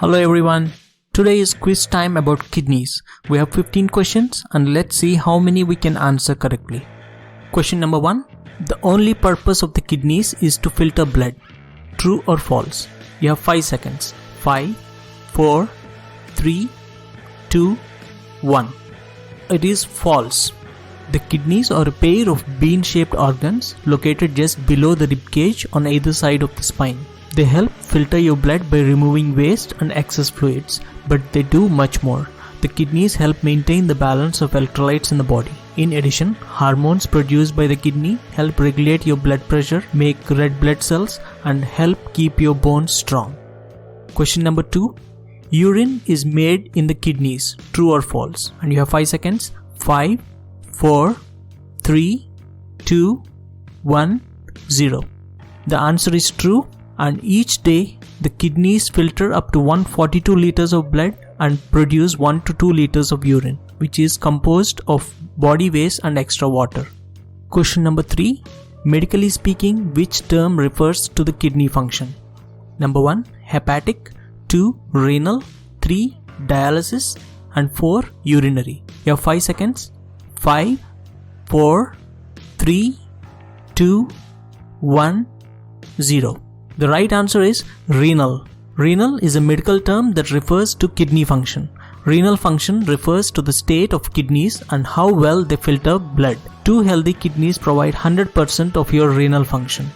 Hello everyone. Today is quiz time about kidneys. We have 15 questions and let's see how many we can answer correctly. Question number 1. The only purpose of the kidneys is to filter blood. True or false? You have 5 seconds. 5, 4, 3, 2, 1. It is false. The kidneys are a pair of bean-shaped organs located just below the ribcage on either side of the spine. They help filter your blood by removing waste and excess fluids, but they do much more. The kidneys help maintain the balance of electrolytes in the body. In addition, hormones produced by the kidney help regulate your blood pressure, make red blood cells, and help keep your bones strong. Question number 2. Urine is made in the kidneys. True or false? And you have 5 seconds. 5, 4, 3, 2, 1, 0. The answer is true. And each day, the kidneys filter up to 142 liters of blood and produce 1 to 2 liters of urine, which is composed of body waste and extra water. Question number 3. Medically speaking, which term refers to the kidney function? Number 1. Hepatic, 2. Renal, 3. Dialysis, and 4. Urinary. You have 5 seconds. 5, 4, 3, 2, 1, 0. The right answer is renal. Renal is a medical term that refers to kidney function. Renal function refers to the state of kidneys and how well they filter blood. 2 healthy kidneys provide 100% of your renal function.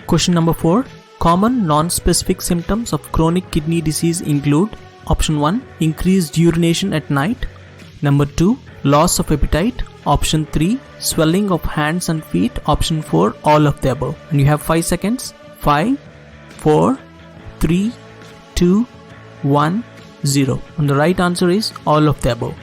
Question number 4. Common non-specific symptoms of chronic kidney disease include: Option 1. Increased urination at night. Number 2. Loss of appetite. Option 3. Swelling of hands and feet. Option 4. All of the above. And you have 5 seconds. 5, 4, 3, 2, 1, 0. And the right answer is all of the above.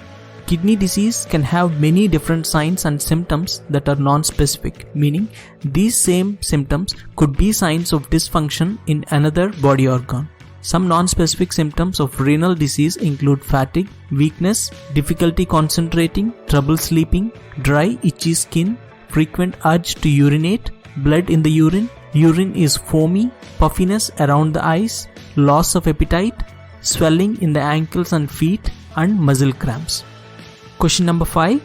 Kidney disease can have many different signs and symptoms that are non-specific, meaning these same symptoms could be signs of dysfunction in another body organ. Some non-specific symptoms of renal disease include fatigue, weakness, difficulty concentrating, trouble sleeping, dry, itchy skin, frequent urge to urinate, blood in the urine, urine is foamy, puffiness around the eyes, loss of appetite, swelling in the ankles and feet, and muscle cramps. Question number 5.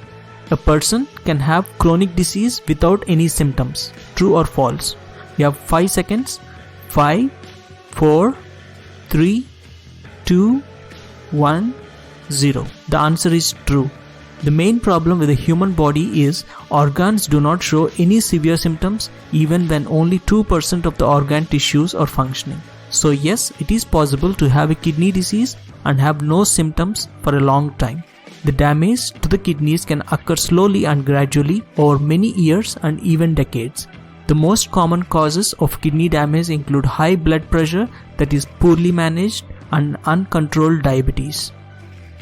A person can have chronic disease without any symptoms. True or false? You have 5 seconds. 5, 4, 3, 2, 1, 0. The answer is true. The main problem with the human body is organs do not show any severe symptoms even when only 2% of the organ tissues are functioning. So yes, it is possible to have a kidney disease and have no symptoms for a long time. The damage to the kidneys can occur slowly and gradually over many years and even decades. The most common causes of kidney damage include high blood pressure that is poorly managed and uncontrolled diabetes.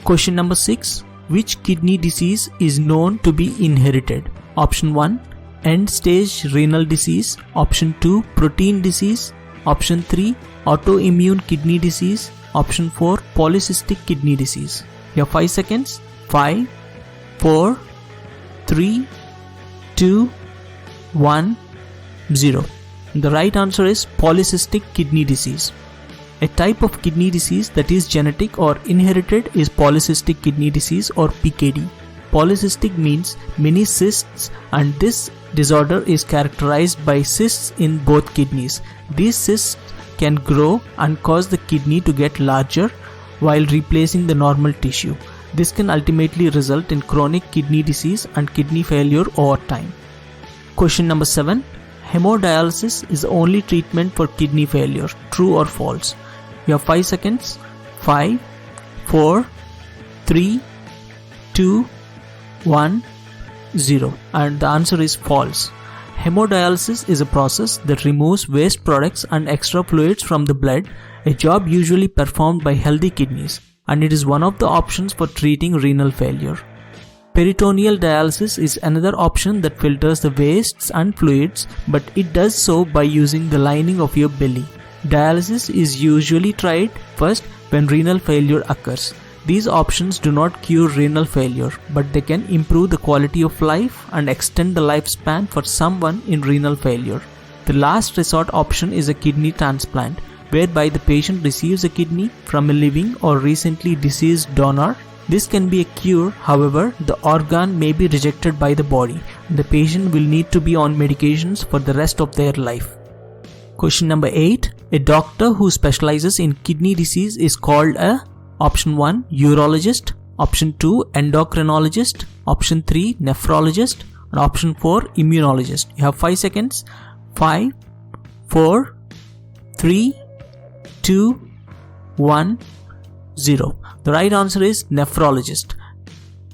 Question number 6. Which kidney disease is known to be inherited? Option 1. End-stage renal disease. Option 2. Protein disease. Option 3. Autoimmune kidney disease. Option 4. Polycystic kidney disease. You have 5 seconds. 5, 4, 3, 2, 1, 0. The right answer is polycystic kidney disease. A type of kidney disease that is genetic or inherited is polycystic kidney disease or PKD. Polycystic means many cysts, and this disorder is characterized by cysts in both kidneys. These cysts can grow and cause the kidney to get larger while replacing the normal tissue. This can ultimately result in chronic kidney disease and kidney failure over time. Question number 7. Hemodialysis is the only treatment for kidney failure. True or false? You have 5 seconds. 5, 4, 3, 2, 1, 0. And the answer is false. Hemodialysis is a process that removes waste products and extra fluids from the blood, a job usually performed by healthy kidneys, and it is one of the options for treating renal failure. Peritoneal dialysis is another option that filters the wastes and fluids, but it does so by using the lining of your belly. Dialysis is usually tried first when renal failure occurs. These options do not cure renal failure, but they can improve the quality of life and extend the lifespan for someone in renal failure. The last resort option is a kidney transplant, whereby the patient receives a kidney from a living or recently deceased donor. This can be a cure, however, the organ may be rejected by the body and the patient will need to be on medications for the rest of their life. Question number 8. A doctor who specializes in kidney disease is called a option 1 urologist, option 2 endocrinologist, option 3 nephrologist, and option 4 immunologist. You have 5 seconds. 5, 4, 3, 2, 1, 0. The right answer is nephrologist.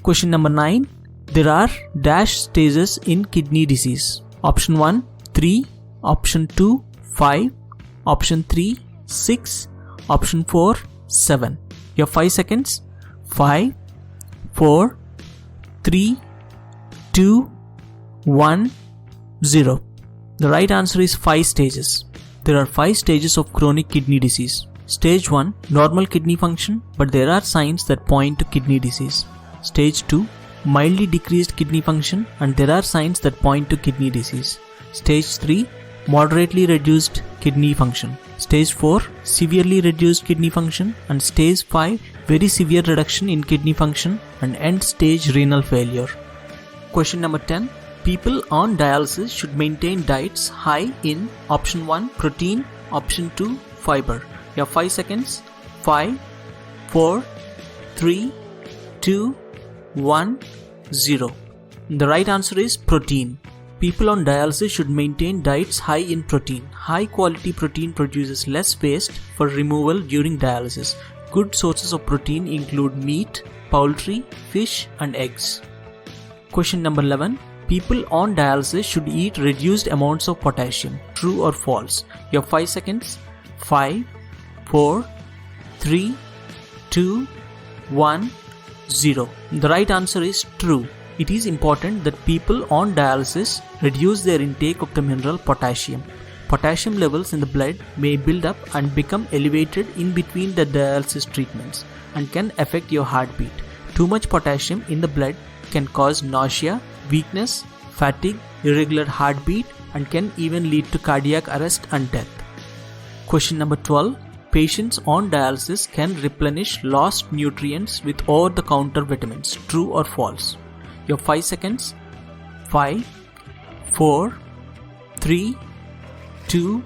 Question number 9. There are dash stages in kidney disease. Option 1 3, option 2 5, option 3 6, option 4 7. You have 5 seconds. 5, 4, 3, 2, 1, 0. The right answer is 5 stages. There are 5 stages of chronic kidney disease. Stage 1, normal kidney function, but there are signs that point to kidney disease. Stage 2, mildly decreased kidney function, and there are signs that point to kidney disease. Stage 3, moderately reduced kidney function. Stage 4, severely reduced kidney function, and Stage 5, very severe reduction in kidney function, and end stage renal failure. Question number 10. People on dialysis should maintain diets high in option 1 protein, option 2 fiber. You have 5 seconds. 5, 4, 3, 2, 1, 0. The right answer is protein. People on dialysis should maintain diets high in protein. High quality protein produces less waste for removal during dialysis. Good sources of protein include meat, poultry, fish, and eggs. Question number 11. People on dialysis should eat reduced amounts of potassium. True or false? You have 5 seconds. 5, 4, 3, 2, 1, 0. The right answer is true. It is important that people on dialysis reduce their intake of the mineral potassium. Potassium levels in the blood may build up and become elevated in between the dialysis treatments and can affect your heartbeat. Too much potassium in the blood can cause nausea, weakness, fatigue, irregular heartbeat, and can even lead to cardiac arrest and death. Question number 12. Patients on dialysis can replenish lost nutrients with over-the-counter vitamins. True or false? You have 5 seconds. 5, 4, 3, 2,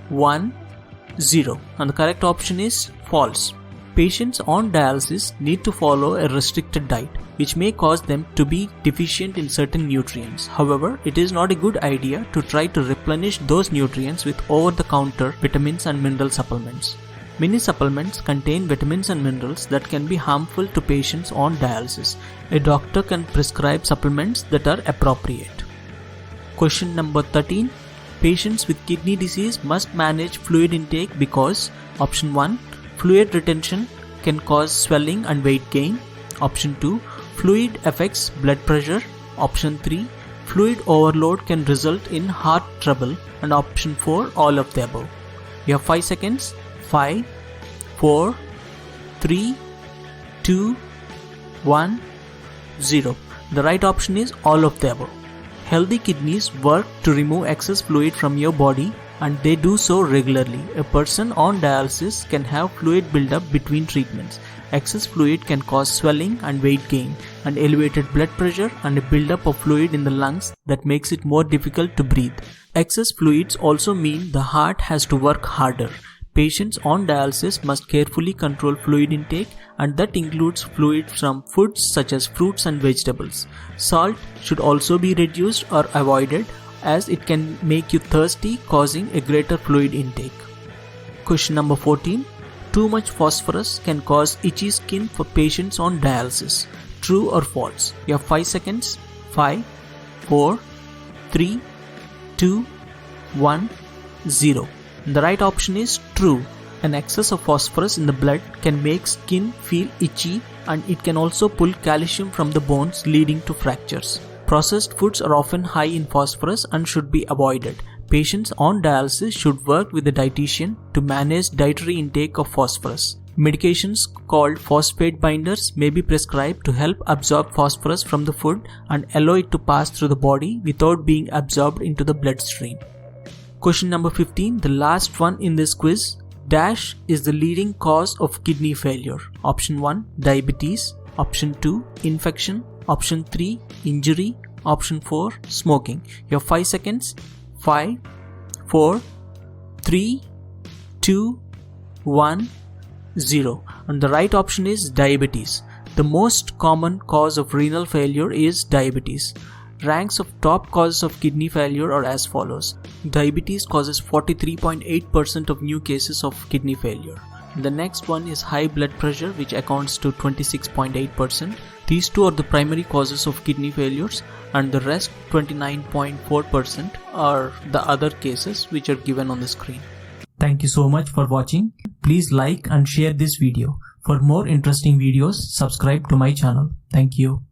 1, 0. And the correct option is false. Patients on dialysis need to follow a restricted diet, which may cause them to be deficient in certain nutrients. However, it is not a good idea to try to replenish those nutrients with over-the-counter vitamins and mineral supplements. Many supplements contain vitamins and minerals that can be harmful to patients on dialysis. A doctor can prescribe supplements that are appropriate. Question number 13. Patients with kidney disease must manage fluid intake because option 1. Fluid retention can cause swelling and weight gain. Option 2. Fluid affects blood pressure. Option 3. Fluid overload can result in heart trouble. And option 4. All of the above. You have 5 seconds. 5, 4, 3, 2, 1, 0. The right option is all of the above. Healthy kidneys work to remove excess fluid from your body and they do so regularly. A person on dialysis can have fluid buildup between treatments. Excess fluid can cause swelling and weight gain and elevated blood pressure and a buildup of fluid in the lungs that makes it more difficult to breathe. Excess fluids also mean the heart has to work harder. Patients on dialysis must carefully control fluid intake, and that includes fluid from foods such as fruits and vegetables. Salt should also be reduced or avoided as it can make you thirsty, causing a greater fluid intake. Question number 14. Too much phosphorus can cause itchy skin for patients on dialysis. True or false? You have 5 seconds. 5, 4, 3, 2, 1, 0. The right option is true. An excess of phosphorus in the blood can make skin feel itchy and it can also pull calcium from the bones, leading to fractures. Processed foods are often high in phosphorus and should be avoided. Patients on dialysis should work with a dietitian to manage dietary intake of phosphorus. Medications called phosphate binders may be prescribed to help absorb phosphorus from the food and allow it to pass through the body without being absorbed into the bloodstream. Question number 15, the last one in this quiz. Dash is the leading cause of kidney failure. Option 1, diabetes. Option 2, infection. Option 3, injury. Option 4, smoking. You have 5 seconds. 5, 4, 3, 2, 1, 0. And the right option is diabetes. The most common cause of renal failure is diabetes. Ranks of top causes of kidney failure are as follows. Diabetes causes 43.8% of new cases of kidney failure. The next one is high blood pressure, which accounts to 26.8%. These two are the primary causes of kidney failures, and the rest 29.4% are the other cases which are given on the screen. Thank you so much for watching. Please like and share this video. For more interesting videos, subscribe to my channel. Thank you.